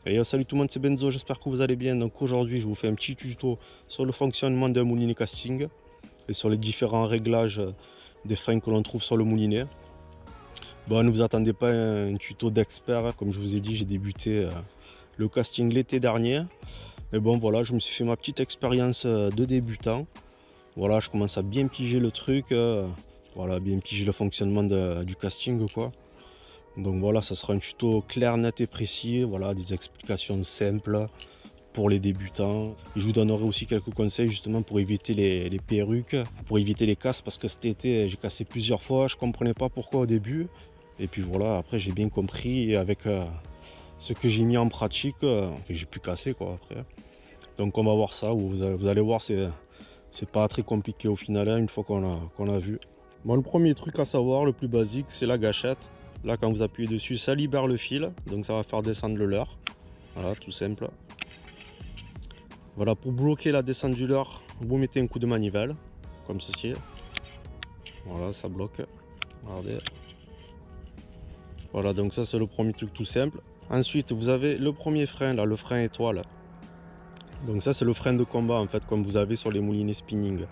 Et salut tout le monde, c'est Benzo, j'espère que vous allez bien. Donc aujourd'hui je vous fais un petit tuto sur le fonctionnement d'un moulinet casting et sur les différents réglages des freins que l'on trouve sur le moulinet. Bon, ne vous attendez pas à un tuto d'expert, comme je vous ai dit, j'ai débuté le casting l'été dernier. Et bon voilà, je me suis fait ma petite expérience de débutant. Voilà, je commence à bien piger le truc, voilà, bien piger le fonctionnement du casting quoi. Donc voilà, ça sera un tuto clair, net et précis, voilà, des explications simples pour les débutants. Je vous donnerai aussi quelques conseils justement pour éviter les perruques, pour éviter les casses, parce que cet été j'ai cassé plusieurs fois, je comprenais pas pourquoi au début. Et puis voilà, après j'ai bien compris et avec ce que j'ai mis en pratique, j'ai pu casser quoi après. Donc on va voir ça, vous allez voir, c'est pas très compliqué au final hein, une fois qu'on a vu. Bon, le premier truc à savoir, le plus basique, c'est la gâchette. Là, quand vous appuyez dessus, ça libère le fil, donc ça va faire descendre le leurre. Voilà, tout simple. Voilà, pour bloquer la descente du leurre, vous mettez un coup de manivelle, comme ceci. Voilà, ça bloque. Regardez. Voilà, donc ça c'est le premier truc tout simple. Ensuite, vous avez le premier frein, là, le frein étoile. Donc ça c'est le frein de combat, en fait, comme vous avez sur les moulinets spinning.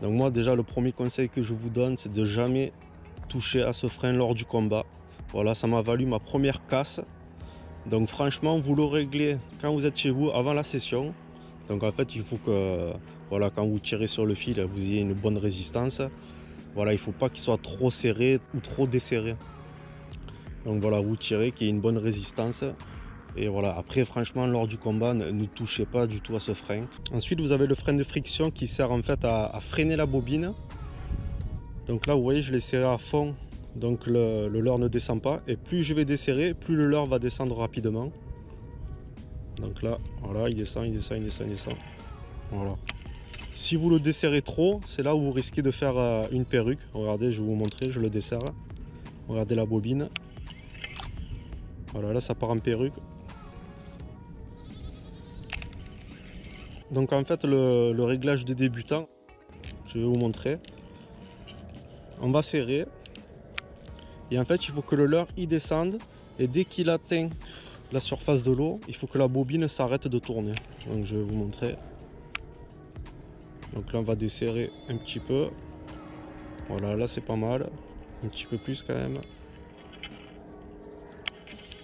Donc moi, déjà, le premier conseil que je vous donne, c'est de jamais toucher à ce frein lors du combat. Voilà, ça m'a valu ma première casse. Donc franchement, vous le réglez quand vous êtes chez vous avant la session. Donc en fait, il faut que voilà, quand vous tirez sur le fil, vous ayez une bonne résistance. Voilà, il ne faut pas qu'il soit trop serré ou trop desserré. Donc voilà, vous tirez qu'il y ait une bonne résistance. Et voilà, après franchement, lors du combat, ne touchez pas du tout à ce frein. Ensuite, vous avez le frein de friction qui sert en fait à freiner la bobine. Donc là, vous voyez, je l'ai serré à fond. Donc le leurre ne descend pas. Et plus je vais desserrer, plus le leurre va descendre rapidement. Donc là, voilà, il descend, il descend, il descend, il descend. Voilà. Si vous le desserrez trop, c'est là où vous risquez de faire une perruque. Regardez, je vais vous montrer, je le desserre. Regardez la bobine. Voilà, là ça part en perruque. Donc en fait, le réglage de débutant, je vais vous montrer. On va serrer. Et en fait, il faut que le leurre y descende. Et dès qu'il atteint la surface de l'eau, il faut que la bobine s'arrête de tourner. Donc je vais vous montrer. Donc là, on va desserrer un petit peu. Voilà, là c'est pas mal. Un petit peu plus quand même.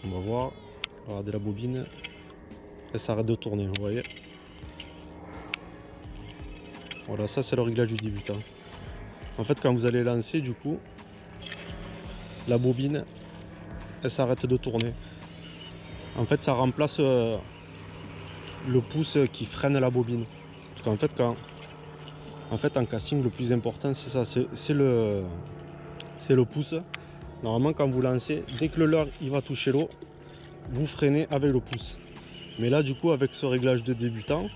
On va voir. Regardez la bobine. Elle s'arrête de tourner, vous voyez. Voilà, ça c'est le réglage du débutant. En fait, quand vous allez lancer, du coup, la bobine, elle s'arrête de tourner. En fait, ça remplace le pouce qui freine la bobine. Parce qu'en fait, en casting, le plus important, c'est ça, c'est le pouce. Normalement, quand vous lancez, dès que le leurre il va toucher l'eau, vous freinez avec le pouce. Mais là, du coup, avec ce réglage de débutant,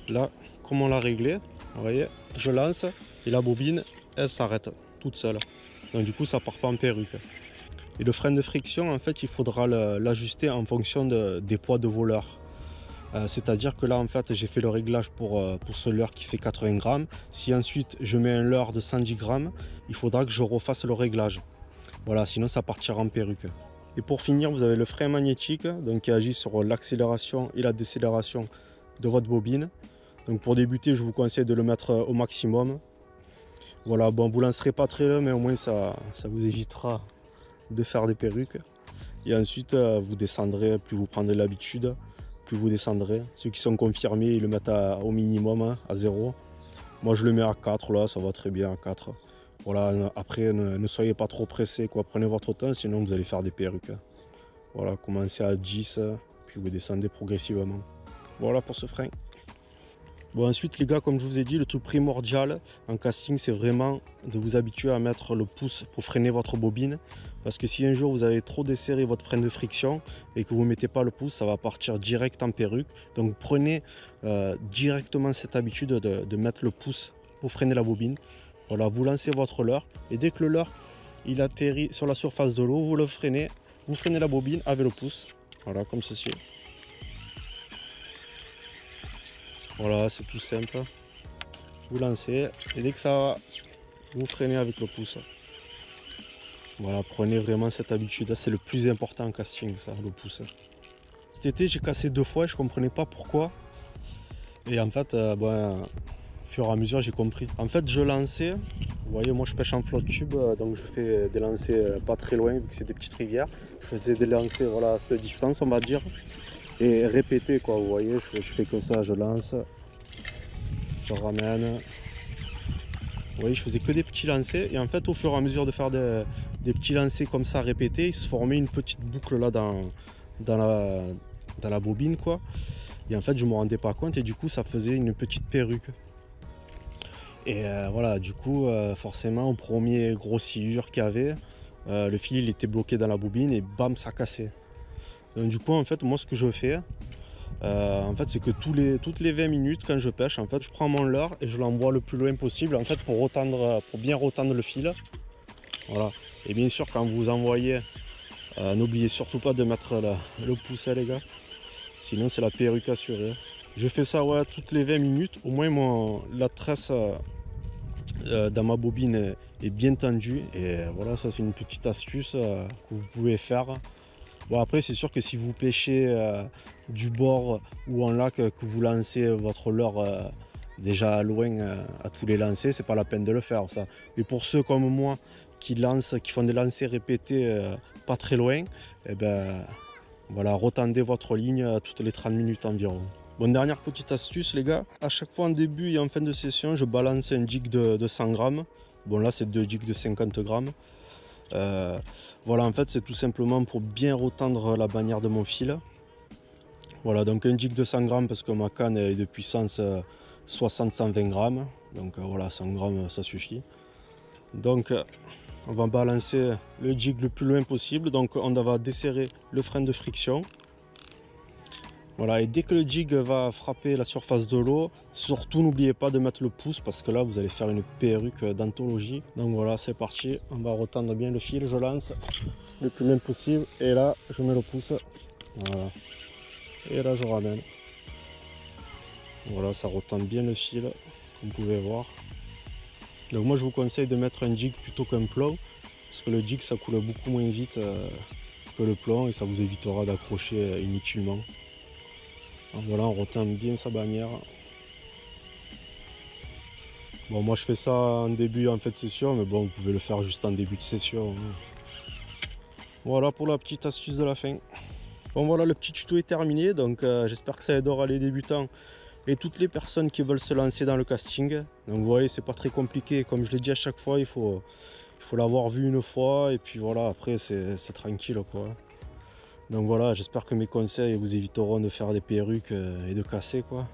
là, comme on l'a réglé, vous voyez, je lance et la bobine, elle s'arrête toute seule. Donc du coup, ça part pas en perruque. Et le frein de friction, en fait, il faudra l'ajuster en fonction des poids de vos leurres. C'est-à-dire que là, en fait, j'ai fait le réglage pour ce leurre qui fait 80 grammes. Si ensuite je mets un leurre de 110 grammes, il faudra que je refasse le réglage. Voilà, sinon ça partira en perruque. Et pour finir, vous avez le frein magnétique, donc qui agit sur l'accélération et la décélération de votre bobine. Donc pour débuter, je vous conseille de le mettre au maximum. Voilà, bon, vous lancerez pas très loin, mais au moins ça vous évitera de faire des perruques. Et ensuite, vous descendrez, plus vous prendrez l'habitude, plus vous descendrez. Ceux qui sont confirmés, ils le mettent au minimum, hein, à 0. Moi, je le mets à 4, là, ça va très bien à 4. Voilà, après, ne soyez pas trop pressé, quoi. Prenez votre temps, sinon vous allez faire des perruques. Voilà, commencez à 10, puis vous descendez progressivement. Voilà pour ce frein. Bon, ensuite les gars, comme je vous ai dit, le truc primordial en casting, c'est vraiment de vous habituer à mettre le pouce pour freiner votre bobine. Parce que si un jour vous avez trop desserré votre frein de friction et que vous ne mettez pas le pouce, ça va partir direct en perruque. Donc prenez directement cette habitude de mettre le pouce pour freiner la bobine. Voilà, vous lancez votre leurre et dès que le leurre il atterrit sur la surface de l'eau, vous le freinez, vous freinez la bobine avec le pouce. Voilà, comme ceci. Voilà, c'est tout simple. Vous lancez et dès que ça va, vous freinez avec le pouce. Voilà, prenez vraiment cette habitude, c'est le plus important en casting, ça, le pouce. Cet été, j'ai cassé 2 fois et je comprenais pas pourquoi. Et en fait, au fur et à mesure, j'ai compris. En fait, je lançais, vous voyez, moi je pêche en flotte tube, donc je fais des lancers pas très loin, vu que c'est des petites rivières. Je faisais des lancers, voilà, à cette distance, on va dire, et répéter, quoi, vous voyez, je fais que ça, je lance, je ramène. Vous voyez, je faisais que des petits lancers, et en fait, au fur et à mesure de faire des petits lancers comme ça répétés, il se formait une petite boucle là dans la bobine, quoi. Et en fait, je ne me rendais pas compte, et du coup, ça faisait une petite perruque. Et voilà, du coup, forcément, au premier gros sciure qu'il y avait, le fil il était bloqué dans la bobine et bam, ça cassait. Donc, du coup, en fait, moi, ce que je fais, en fait, c'est que toutes les 20 minutes, quand je pêche, en fait, je prends mon leurre et je l'envoie le plus loin possible, en fait, pour bien retendre le fil. Voilà. Et bien sûr, quand vous envoyez, n'oubliez surtout pas de mettre le pouce, les gars. Sinon, c'est la perruque assurée. Je fais ça, ouais, toutes les 20 minutes. Au moins, la tresse dans ma bobine est bien tendue. Et voilà, ça, c'est une petite astuce que vous pouvez faire. Bon, après, c'est sûr que si vous pêchez du bord ou en lac, que vous lancez votre leurre déjà loin à tous les lancers, c'est pas la peine de le faire, ça. Mais pour ceux comme moi qui font des lancers répétés pas très loin, et ben voilà, retendez votre ligne toutes les 30 minutes environ. Bon, dernière petite astuce, les gars, à chaque fois en début et en fin de session, je balance un jig de 100 grammes. Bon, là, c'est 2 jigs de 50 grammes. Voilà, en fait, c'est tout simplement pour bien retendre la bannière de mon fil. Voilà, donc un jig de 100 grammes parce que ma canne est de puissance 60-120 grammes. Donc voilà, 100 grammes, ça suffit. Donc, on va balancer le jig le plus loin possible. Donc, on va desserrer le frein de friction. Voilà, et dès que le jig va frapper la surface de l'eau, surtout n'oubliez pas de mettre le pouce parce que là vous allez faire une perruque d'anthologie. Donc voilà, c'est parti, on va retendre bien le fil, je lance le plus loin possible et là je mets le pouce. Voilà. Et là je ramène. Voilà, ça retend bien le fil, comme vous pouvez voir. Donc moi je vous conseille de mettre un jig plutôt qu'un plomb parce que le jig ça coule beaucoup moins vite que le plomb et ça vous évitera d'accrocher inutilement. Voilà, on retient bien sa bannière. Bon, moi je fais ça en début, en fin de session, mais bon, vous pouvez le faire juste en début de session. Voilà pour la petite astuce de la fin. Bon, voilà, le petit tuto est terminé, donc j'espère que ça aidera les débutants et toutes les personnes qui veulent se lancer dans le casting. Donc vous voyez, c'est pas très compliqué, comme je l'ai dit à chaque fois, il faut l'avoir vu une fois, et puis voilà, après c'est tranquille, quoi. Donc voilà, j'espère que mes conseils vous éviteront de faire des perruques et de casser, quoi.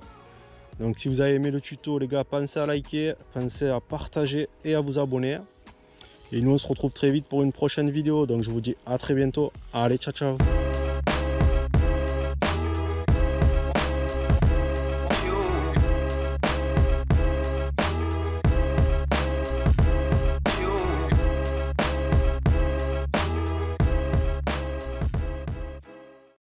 Donc si vous avez aimé le tuto, les gars, pensez à liker, pensez à partager et à vous abonner. Et nous on se retrouve très vite pour une prochaine vidéo. Donc je vous dis à très bientôt. Allez, ciao ciao.